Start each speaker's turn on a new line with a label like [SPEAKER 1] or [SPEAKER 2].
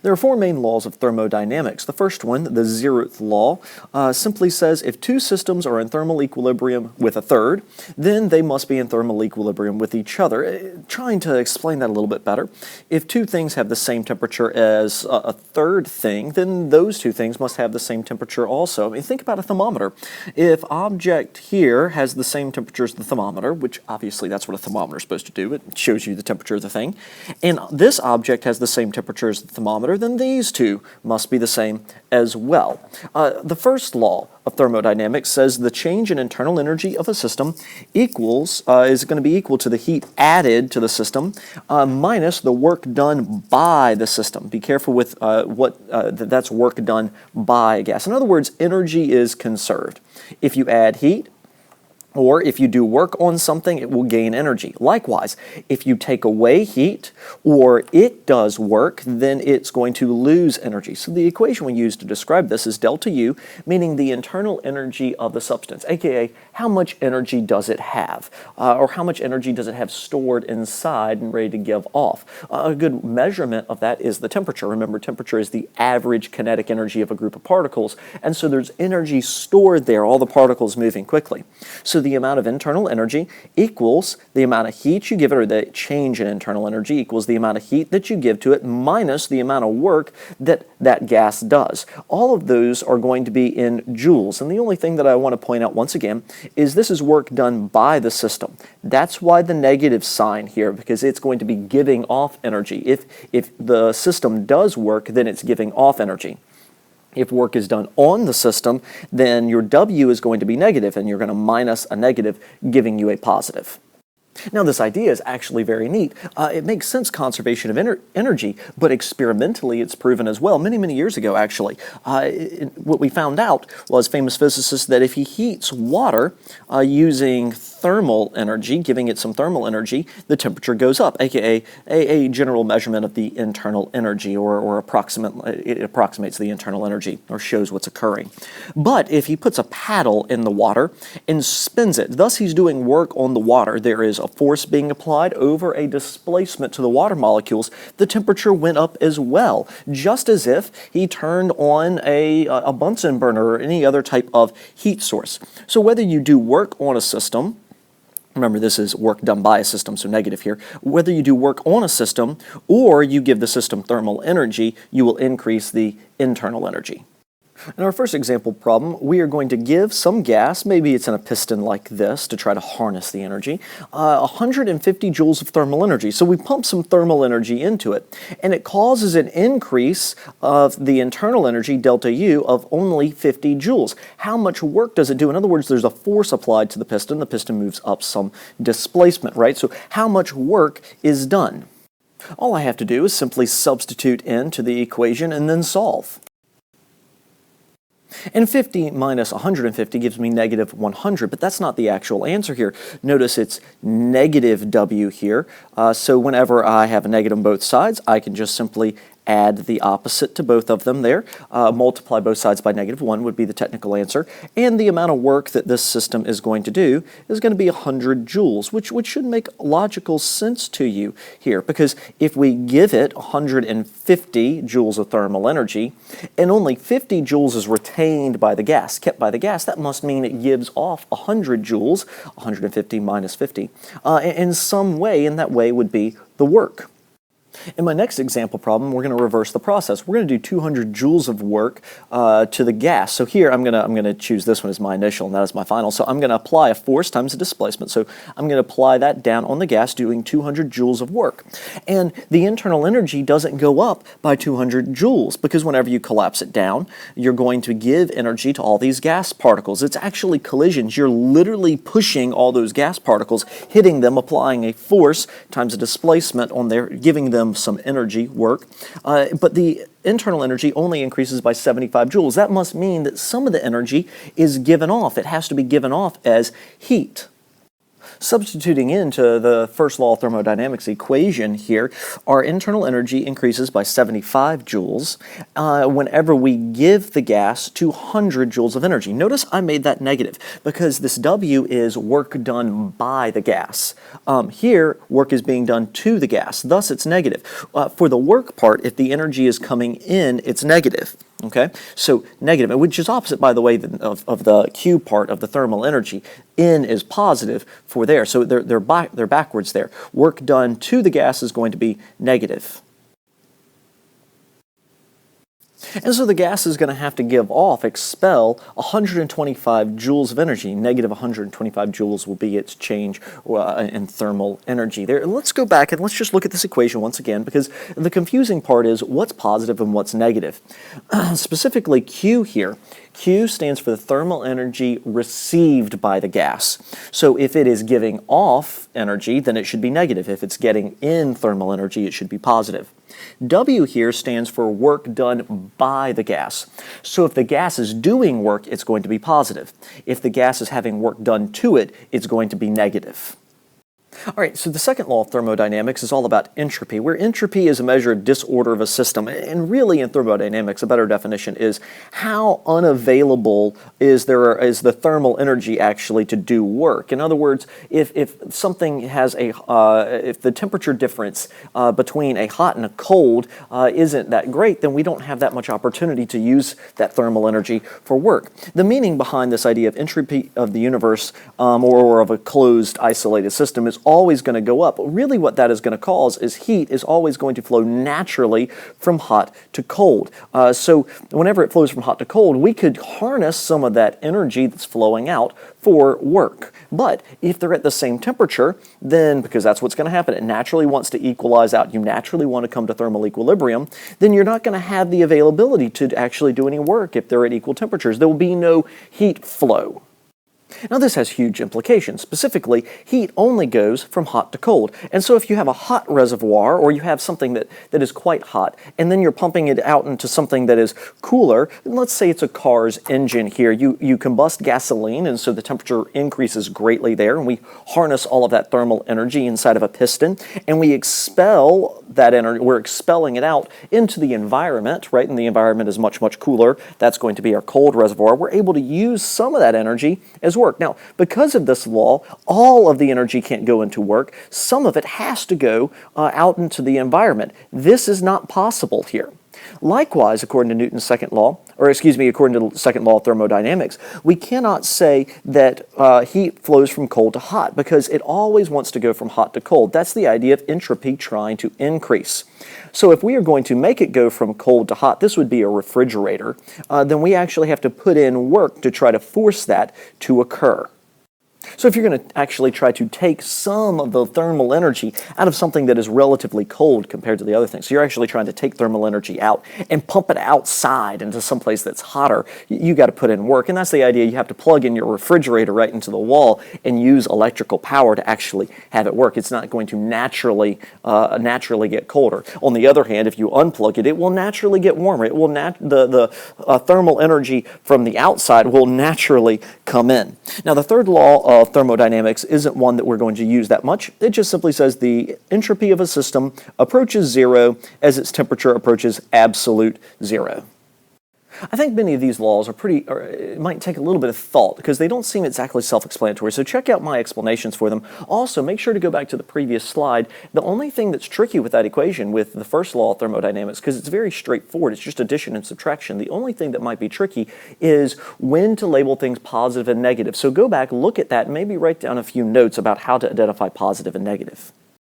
[SPEAKER 1] There are four main laws of thermodynamics. The first one, the Zeroth Law, simply says if two systems are in thermal equilibrium with a third, then they must be in thermal equilibrium with each other. Trying to explain that a little bit better, if two things have the same temperature as a third thing, then those two things must have the same temperature also. I mean, think about a thermometer. If object here has the same temperature as the thermometer, which obviously that's what a thermometer is supposed to do, it shows you the temperature of the thing, and this object has the same temperature as the thermometer, then these two must be the same as well. The first law of thermodynamics says the change in internal energy of a system is going to be equal to the heat added to the system minus the work done by the system. Be careful with that's work done by a gas. In other words, energy is conserved. If you add heat, or if you do work on something, it will gain energy. Likewise, if you take away heat or it does work, then it's going to lose energy. So the equation we use to describe this is delta U, meaning the internal energy of the substance, aka how much energy does it have, or how much energy does it have stored inside and ready to give off. A good measurement of that is the temperature. Remember, temperature is the average kinetic energy of a group of particles, and so there's energy stored there, all the particles moving quickly. So the amount of internal energy equals the amount of heat you give it, or the change in internal energy equals the amount of heat that you give to it minus the amount of work that that gas does. All of those are going to be in joules, and the only thing that I want to point out once again is this is work done by the system. That's why the negative sign here, because it's going to be giving off energy. If the system does work, then it's giving off energy. If work is done on the system, then your W is going to be negative, and you're going to minus a negative, giving you a positive. Now, this idea is actually very neat. It makes sense, conservation of energy, but experimentally it's proven as well, many, many years ago, actually. What we found out was famous physicists that if he heats water using thermal energy, giving it some thermal energy, the temperature goes up, aka a general measurement of the internal energy, or it approximates the internal energy, or shows what's occurring. But if he puts a paddle in the water and spins it, thus he's doing work on the water, there is a force being applied over a displacement to the water molecules, the temperature went up as well, just as if he turned on a Bunsen burner or any other type of heat source. So whether you do work on a system, remember this is work done by a system, so negative here, whether you do work on a system or you give the system thermal energy, you will increase the internal energy. In our first example problem, we are going to give some gas, maybe it's in a piston like this to try to harness the energy, 150 joules of thermal energy. So we pump some thermal energy into it, and it causes an increase of the internal energy, delta U, of only 50 joules. How much work does it do? In other words, there's a force applied to the piston moves up some displacement, right? So how much work is done? All I have to do is simply substitute into the equation and then solve. And 50 minus 150 gives me negative 100, but that's not the actual answer here. Notice it's negative W here, so whenever I have a negative on both sides, I can just simply add the opposite to both of them there. Multiply both sides by negative 1 would be the technical answer. And the amount of work that this system is going to do is going to be 100 joules, which should make logical sense to you here. Because if we give it 150 joules of thermal energy, and only 50 joules is retained by the gas, kept by the gas, that must mean it gives off 100 joules, 150 minus 50, in some way, and that way would be the work. In my next example problem, we're going to reverse the process. We're going to do 200 joules of work to the gas. So here I'm going to choose this one as my initial and that is my final. So I'm going to apply a force times the displacement. So I'm going to apply that down on the gas doing 200 joules of work. And the internal energy doesn't go up by 200 joules because whenever you collapse it down, you're going to give energy to all these gas particles. It's actually collisions. You're literally pushing all those gas particles, hitting them, applying a force times a displacement on there, giving them some energy work, but the internal energy only increases by 75 joules. That must mean that some of the energy is given off. It has to be given off as heat. Substituting into the first law of thermodynamics equation here, our internal energy increases by 75 joules whenever we give the gas 200 joules of energy. Notice I made that negative because this W is work done by the gas. Here, work is being done to the gas, thus it's negative. For the work part, if the energy is coming in, it's negative. Okay, so negative, which is opposite, by the way, of the Q part of the thermal energy. In is positive for there, so they're backwards there. Work done to the gas is going to be negative. And so the gas is going to have to give off, expel 125 joules of energy. Negative 125 joules will be its change in thermal energy there. And let's go back and let's just look at this equation once again, because the confusing part is what's positive and what's negative. Specifically Q here. Q stands for the thermal energy received by the gas. So if it is giving off energy, then it should be negative. If it's getting in thermal energy, it should be positive. W here stands for work done by the gas. So if the gas is doing work, it's going to be positive. If the gas is having work done to it, it's going to be negative. All right, so the second law of thermodynamics is all about entropy, where entropy is a measure of disorder of a system. And really in thermodynamics, a better definition is how unavailable is the thermal energy actually to do work. In other words, if something has if the temperature difference between a hot and a cold isn't that great, then we don't have that much opportunity to use that thermal energy for work. The meaning behind this idea of entropy of the universe or of a closed, isolated system is always going to go up. Really what that is going to cause is heat is always going to flow naturally from hot to cold. So whenever it flows from hot to cold, we could harness some of that energy that's flowing out for work. But if they're at the same temperature, then, because that's what's going to happen, it naturally wants to equalize out, you naturally want to come to thermal equilibrium, then you're not going to have the availability to actually do any work if they're at equal temperatures. There will be no heat flow. Now this has huge implications. Specifically, heat only goes from hot to cold. And so if you have a hot reservoir, or you have something that is quite hot, and then you're pumping it out into something that is cooler, let's say it's a car's engine here, you combust gasoline, and so the temperature increases greatly there, and we harness all of that thermal energy inside of a piston, and we expel that energy, we're expelling it out into the environment, right? And the environment is much, much cooler. That's going to be our cold reservoir. We're able to use some of that energy as work. Now, because of this law, all of the energy can't go into work. Some of it has to go out into the environment. This is not possible here. Likewise, according to Newton's second law, according to the second law of thermodynamics, we cannot say that heat flows from cold to hot because it always wants to go from hot to cold. That's the idea of entropy trying to increase. So if we are going to make it go from cold to hot, this would be a refrigerator, then we actually have to put in work to try to force that to occur. So if you're going to actually try to take some of the thermal energy out of something that is relatively cold compared to the other things, so you're actually trying to take thermal energy out and pump it outside into some place that's hotter, you got to put in work. And that's the idea. You have to plug in your refrigerator right into the wall and use electrical power to actually have it work. It's not going to naturally get colder. On the other hand, if you unplug it, it will naturally get warmer. It will the thermal energy from the outside will naturally come in. Now, the third law of thermodynamics isn't one that we're going to use that much. It just simply says the entropy of a system approaches zero as its temperature approaches absolute zero. I think many of these laws are it might take a little bit of thought because they don't seem exactly self-explanatory, so check out my explanations for them. Also, make sure to go back to the previous slide. The only thing that's tricky with that equation, with the first law of thermodynamics, because it's very straightforward, it's just addition and subtraction, the only thing that might be tricky is when to label things positive and negative. So go back, look at that, and maybe write down a few notes about how to identify positive and negative.